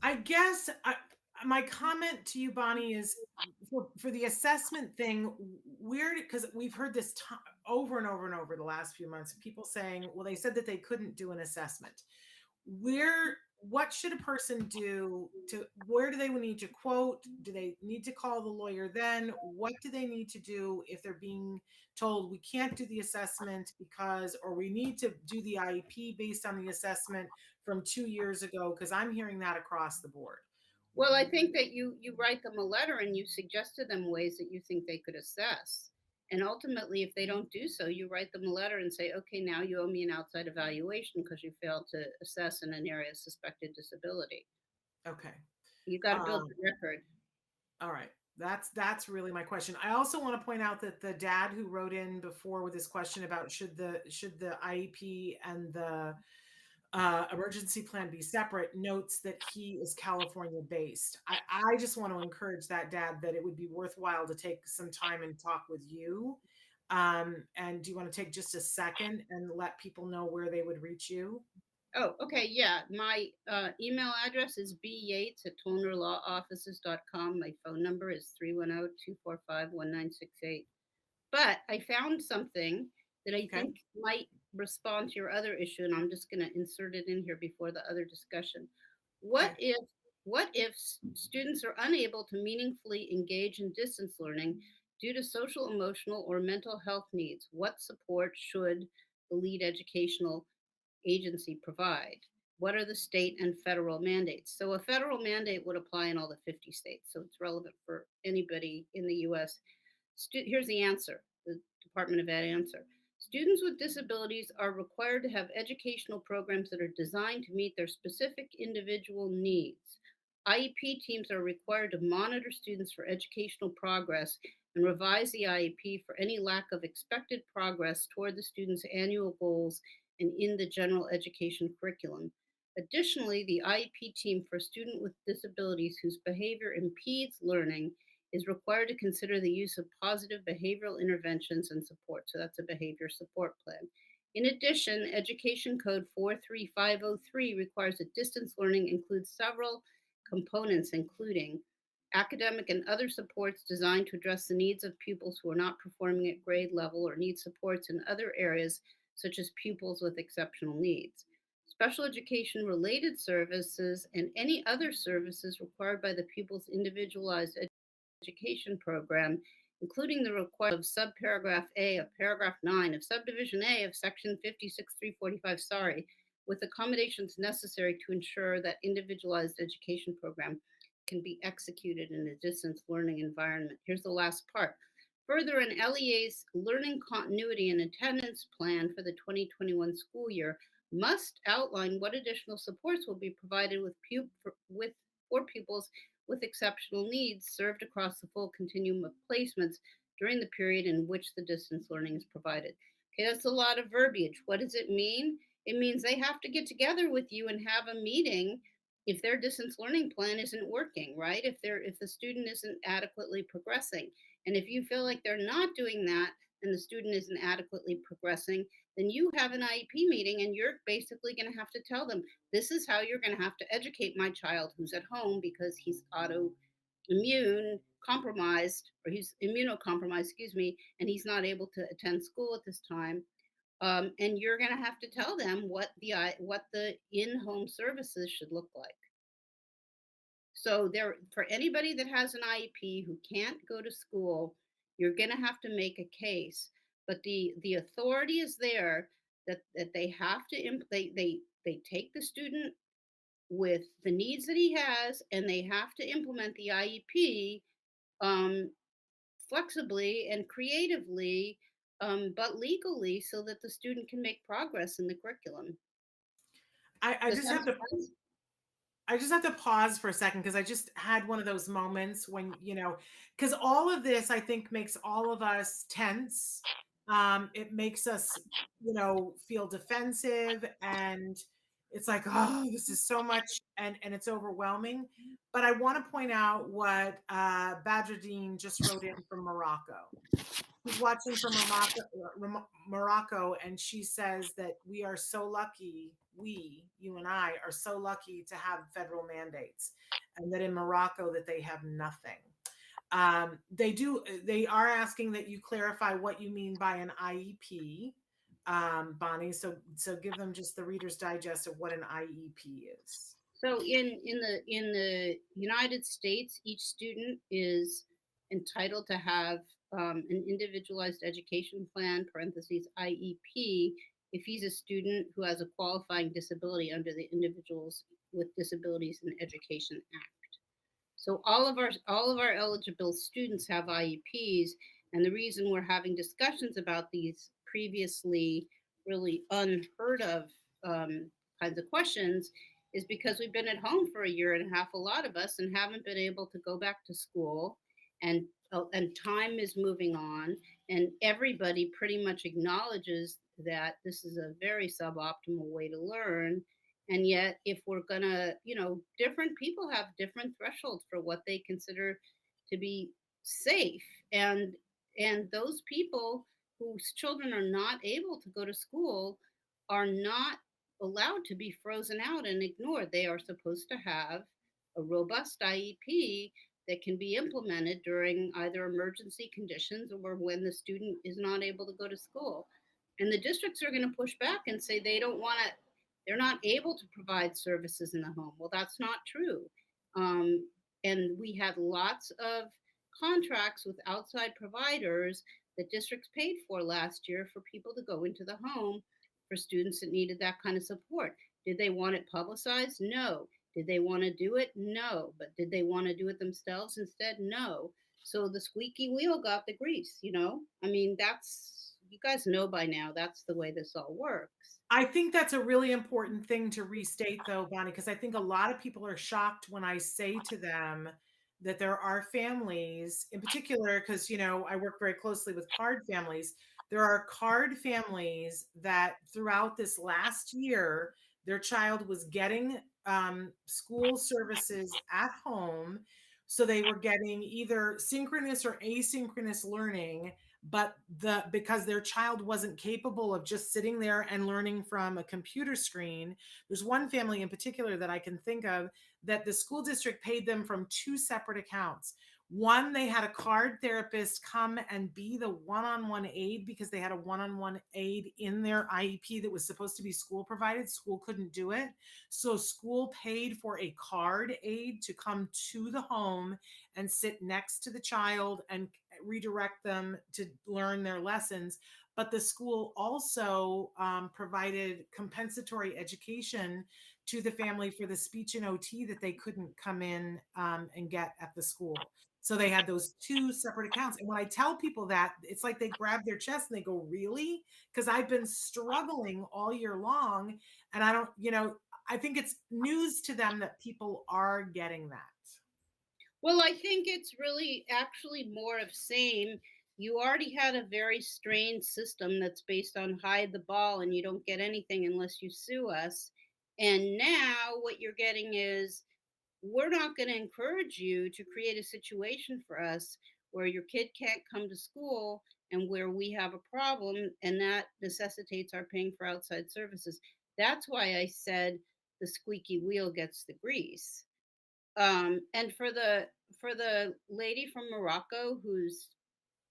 I guess my comment to you, Bonnie, is for the assessment thing, weird because we've heard this over and over and over the last few months. People saying, well, they said that they couldn't do an assessment. What should a person do where do they need to quote? Do they need to call the lawyer then? What do they need to do if they're being told we can't do the assessment because, or we need to do the IEP based on the assessment from 2 years ago? Because I'm hearing that across the board. Well, I think that you write them a letter and you suggest to them ways that you think they could assess. And ultimately, if they don't do so, you write them a letter and say, okay, now you owe me an outside evaluation because you failed to assess in an area of suspected disability. Okay. You got to build um, the record. all right, that's really my question. I also want to point out that the dad who wrote in before with this question about should the IEP and the emergency plan be separate, notes that he is California based. I just want to encourage that dad that it would be worthwhile to take some time and talk with you. And do you want to take just a second and let people know where they would reach you? Oh, okay. Yeah. My email address is byates@tonerlawoffices.com. My phone number is 310-245-1968. But I found something that I Okay. think might respond to your other issue, and I'm just going to insert it in here before the other discussion. What Okay. if students are unable to meaningfully engage in distance learning due to social, emotional, or mental health needs? What support should the lead educational agency provide? What are the state and federal mandates? So, a federal mandate would apply in all the 50 states, so it's relevant for anybody in the US. Here's the answer, the Department of Ed answer. Students with disabilities are required to have educational programs that are designed to meet their specific individual needs. IEP teams are required to monitor students for educational progress and revise the IEP for any lack of expected progress toward the student's annual goals and in the general education curriculum. Additionally, the IEP team for a student with disabilities whose behavior impedes learning is required to consider the use of positive behavioral interventions and support. So that's a behavior support plan. In addition, Education Code 43503 requires that distance learning includes several components, including academic and other supports designed to address the needs of pupils who are not performing at grade level or need supports in other areas, such as pupils with exceptional needs. Special education related services and any other services required by the pupil's individualized education program, including the requirement of subparagraph A of paragraph 9 of subdivision A of section 56345, with accommodations necessary to ensure that individualized education program can be executed in a distance learning environment. Here's the last part. Further, an LEA's learning continuity and attendance plan for the 2021 school year must outline what additional supports will be provided for pupils with exceptional needs served across the full continuum of placements during the period in which the distance learning is provided. Okay, that's a lot of verbiage. What does it mean? It means they have to get together with you and have a meeting if their distance learning plan isn't working, right? If the student isn't adequately progressing. And if you feel like they're not doing that and the student isn't adequately progressing, then you have an IEP meeting and you're basically going to have to tell them, this is how you're going to have to educate my child who's at home because he's autoimmune compromised, or he's immunocompromised, excuse me, and he's not able to attend school at this time. And you're going to have to tell them what the in-home services should look like. So there, for anybody that has an IEP who can't go to school, you're going to have to make a case. But the authority is there that they have to they take the student with the needs that he has, and they have to implement the IEP um, flexibly and creatively, but legally, so that the student can make progress in the curriculum. I Does just that have to make sense? I just have to pause for a second because I just had one of those moments when, because all of this, I think, makes all of us tense. It makes us, feel defensive, and it's like, oh, this is so much, and it's overwhelming. But I want to point out what Badruddin just wrote in from Morocco. She's watching from Morocco, and she says that we are so lucky, you and I, are so lucky to have federal mandates, and that in Morocco that they have nothing. They are asking that you clarify what you mean by an IEP, Bonnie. So give them just the Reader's Digest of what an IEP is. So in the United States, each student is entitled to have an individualized education plan (parentheses IEP) if he's a student who has a qualifying disability under the Individuals with Disabilities in Education Act. So all of our eligible students have IEPs, and the reason we're having discussions about these previously really unheard of kinds of questions is because we've been at home for a year and a half, a lot of us, and haven't been able to go back to school, and time is moving on, and everybody pretty much acknowledges that this is a very suboptimal way to learn. And yet, if we're gonna, different people have different thresholds for what they consider to be safe. And those people whose children are not able to go to school are not allowed to be frozen out and ignored. They are supposed to have a robust IEP that can be implemented during either emergency conditions or when the student is not able to go to school. And the districts are going to push back and say they don't want to, they're not able to provide services in the home. Well, that's not true. Um, and we had lots of contracts with outside providers that districts paid for last year for people to go into the home for students that needed that kind of support. Did they want it publicized? No. Did they want to do it? No. But did they want to do it themselves instead? No. So the squeaky wheel got the grease. I mean, you guys know by now that's the way this all works. I think that's a really important thing to restate, though, Bonnie, because I think a lot of people are shocked when I say to them that there are families, in particular, because, I work very closely with CARD families. There are CARD families that throughout this last year, their child was getting school services at home. So they were getting either synchronous or asynchronous learning, but because their child wasn't capable of just sitting there and learning from a computer screen. There's one family in particular that I can think of that the school district paid them from two separate accounts. One, they had a CARD therapist come and be the one-on-one aide because they had a one-on-one aide in their IEP that was supposed to be school provided. School couldn't do it. So school paid for a CARD aide to come to the home and sit next to the child and redirect them to learn their lessons. But the school also provided compensatory education to the family for the speech and OT that they couldn't come in and get at the school. So they had those two separate accounts. And when I tell people that, it's like they grab their chest and they go, really? Because I've been struggling all year long. And I don't, I think it's news to them that people are getting that. Well, I think it's really actually more of same. You already had a very strained system that's based on hide the ball and you don't get anything unless you sue us. And now what you're getting is we're not going to encourage you to create a situation for us where your kid can't come to school and where we have a problem, and that necessitates our paying for outside services. That's why I said the squeaky wheel gets the grease. And for the lady from Morocco who's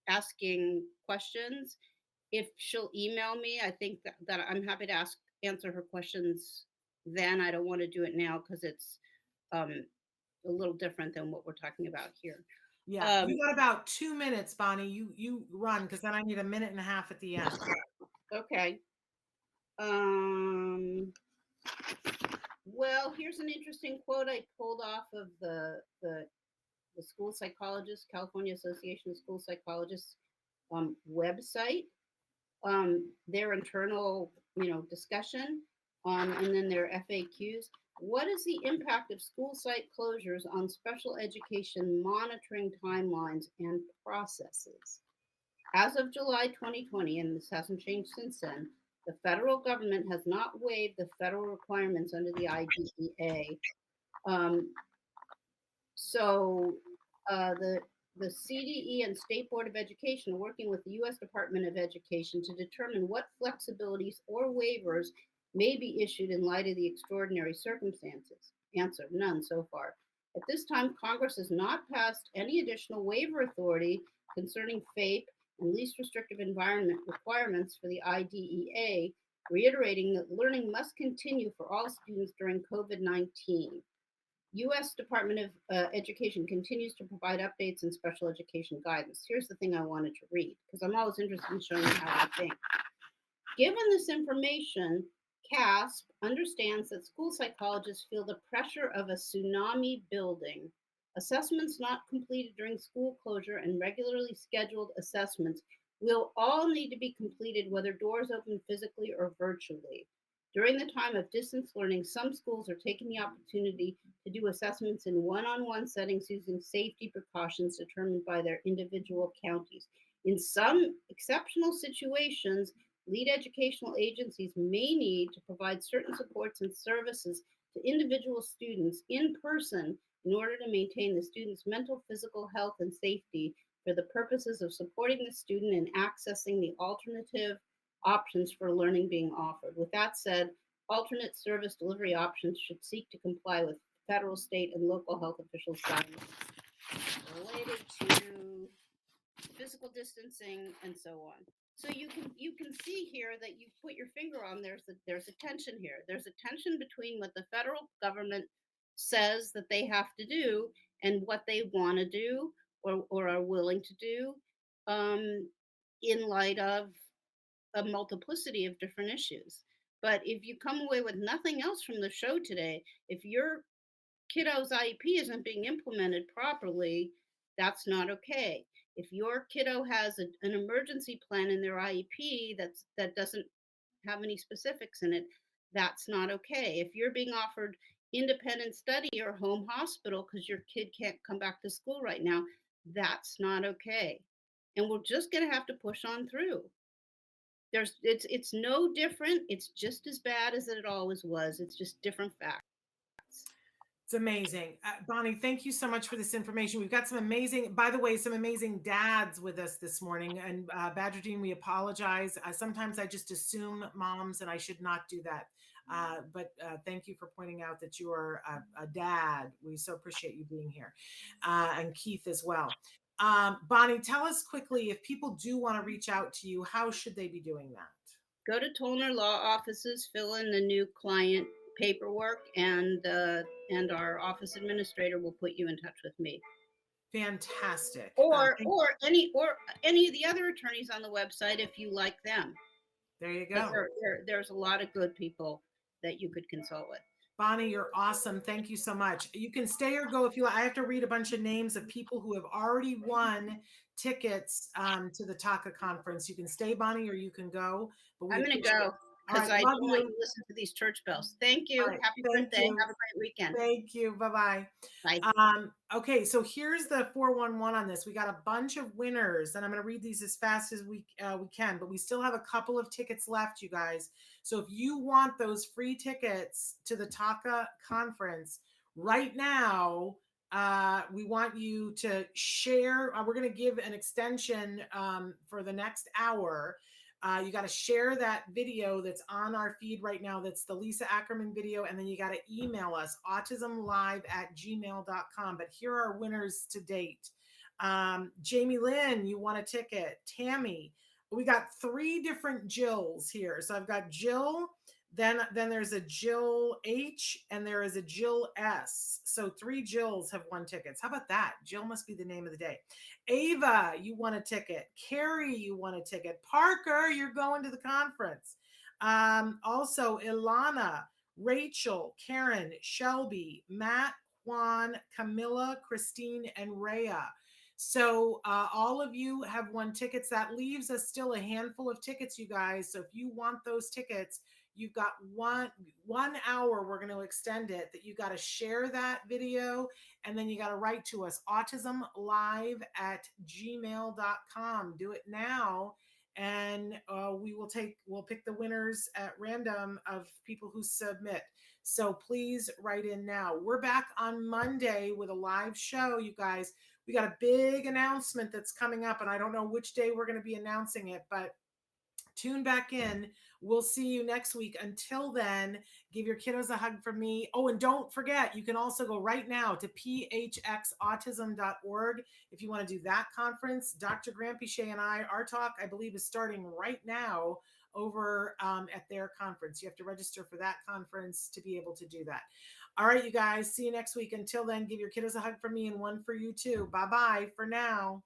asking questions, if she'll email me, I think that I'm happy to answer her questions then. I don't want to do it now because it's um, a little different than what we're talking about here. Yeah, you got about 2 minutes, Bonnie. You run because then I need a minute and a half at the end. Okay. Well, here's an interesting quote I pulled off of the school psychologist, California Association of School Psychologists website, their internal, discussion, and then their FAQs. What is the impact of school site closures on special education monitoring timelines and processes? As of July 2020, and this hasn't changed since then, the federal government has not waived the federal requirements under the IDEA. So the the CDE and State Board of Education are working with the U.S. Department of Education to determine what flexibilities or waivers may be issued in light of the extraordinary circumstances. Answer: none so far. At this time, Congress has not passed any additional waiver authority concerning FAPE and least restrictive environment requirements for the IDEA, reiterating that learning must continue for all students during COVID 19. U.S. Department of Education continues to provide updates and special education guidance. Here's the thing I wanted to read because I'm always interested in showing you how I think. Given this information, CASP understands that school psychologists feel the pressure of a tsunami building. Assessments not completed during school closure and regularly scheduled assessments will all need to be completed whether doors open physically or virtually. During the time of distance learning, some schools are taking the opportunity to do assessments in one-on-one settings using safety precautions determined by their individual counties. In some exceptional situations, lead educational agencies may need to provide certain supports and services to individual students in person in order to maintain the student's mental, physical health, and safety for the purposes of supporting the student and accessing the alternative options for learning being offered. With that said, alternate service delivery options should seek to comply with federal, state, and local health officials' guidance related to physical distancing and so on. So you can see here that you put your finger on there's a tension here. There's a tension between what the federal government says that they have to do and what they want to do or are willing to do um, in light of a multiplicity of different issues. But if you come away with nothing else from the show today, if your kiddo's IEP isn't being implemented properly, that's not okay. If your kiddo has an emergency plan in their IEP that doesn't have any specifics in it, that's not okay. If you're being offered independent study or home hospital because your kid can't come back to school right now, that's not okay. And we're just going to have to push on through. It's no different. It's just as bad as it always was. It's just different facts. It's amazing. Bonnie, thank you so much for this information. We've got some amazing, by the way, some amazing dads with us this morning. And Badger Dean, we apologize. Sometimes I just assume moms, and I should not do that. But thank you for pointing out that you are a dad. We so appreciate you being here. And Keith as well. Bonnie, tell us quickly, if people do want to reach out to you, how should they be doing that? Go to Tollner Law Offices, fill in the new client paperwork, and our office administrator will put you in touch with me. Fantastic. Or any of the other attorneys on the website if you like them. There you go. There's a lot of good people that you could consult with. Bonnie, you're awesome. Thank you so much. You can stay or go if you like. I have to read a bunch of names of people who have already won tickets to the TACA conference. You can stay, Bonnie, or you can go. But I'm going to go because I don't want you to listen to these church bells. Thank you. Right, Happy birthday. you. Have a great weekend. Thank you. Bye-bye. Bye. Okay, so here's the 411 on this. We got a bunch of winners, and I'm going to read these as fast as we can, but we still have a couple of tickets left, you guys. So if you want those free tickets to the TACA conference right now, we want you to share. We're going to give an extension for the next hour. You got to share that video that's on our feed right now. That's the Lisa Ackerman video. And then you got to email us autism-live@gmail.com. But here are winners to date. Jamie Lynn, you want a ticket. Tammy, we got 3 different Jills here. So I've got Jill, then there's a Jill H, and there is a Jill S. So 3 Jills have won tickets. How about that? Jill must be the name of the day. Ava, you want a ticket. Carrie, you want a ticket. Parker, you're going to the conference. Also, Ilana, Rachel, Karen, Shelby, Matt, Juan, Camilla, Christine, and Rhea. So all of you have won tickets. That leaves us still a handful of tickets, you guys. So if you want those tickets, you've got one hour. We're going to extend it. That you got to share that video, and then you got to write to us autismlive@gmail.com. Do it now, and we'll pick the winners at random of people who submit. So please write in now. We're back on Monday with a live show, you guys. We got a big announcement that's coming up, and I don't know which day we're going to be announcing it, but tune back in. We'll see you next week. Until then, give your kiddos a hug from me. Oh, and don't forget, you can also go right now to phxautism.org if you want to do that conference. Dr. Grant Pichet and our talk, I believe, is starting right now over at their conference. You have to register for that conference to be able to do that. All right, you guys, see you next week. Until then, give your kiddos a hug from me and one for you too. Bye-bye for now.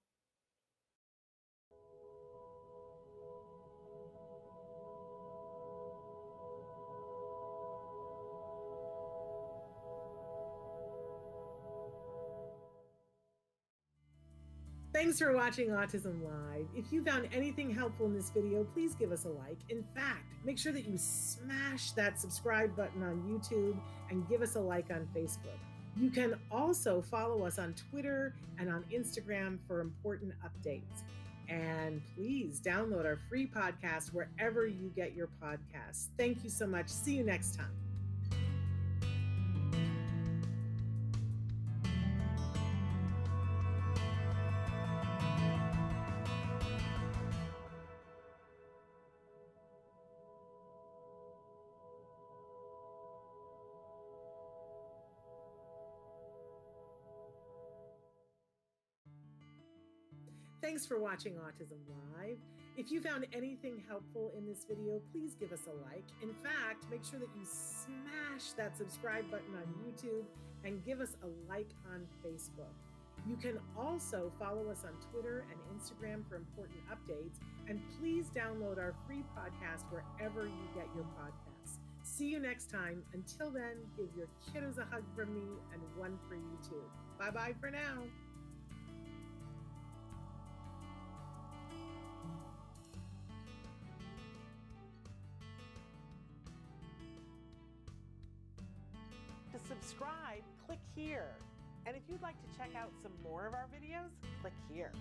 Thanks for watching Autism Live. If you found anything helpful in this video, please give us a like. In fact, make sure that you smash that subscribe button on YouTube and give us a like on Facebook. You can also follow us on Twitter and on Instagram for important updates. And please download our free podcast wherever you get your podcasts. Thank you so much. See you next time. Thanks for watching Autism Live. If you found anything helpful in this video, please give us a like. In fact, make sure that you smash that subscribe button on YouTube and give us a like on Facebook. You can also follow us on Twitter and Instagram for important updates. And please download our free podcast wherever you get your podcasts. See you next time. Until then, give your kiddos a hug from me and one for you too. Bye-bye for now. To subscribe, click here. And if you'd like to check out some more of our videos, click here.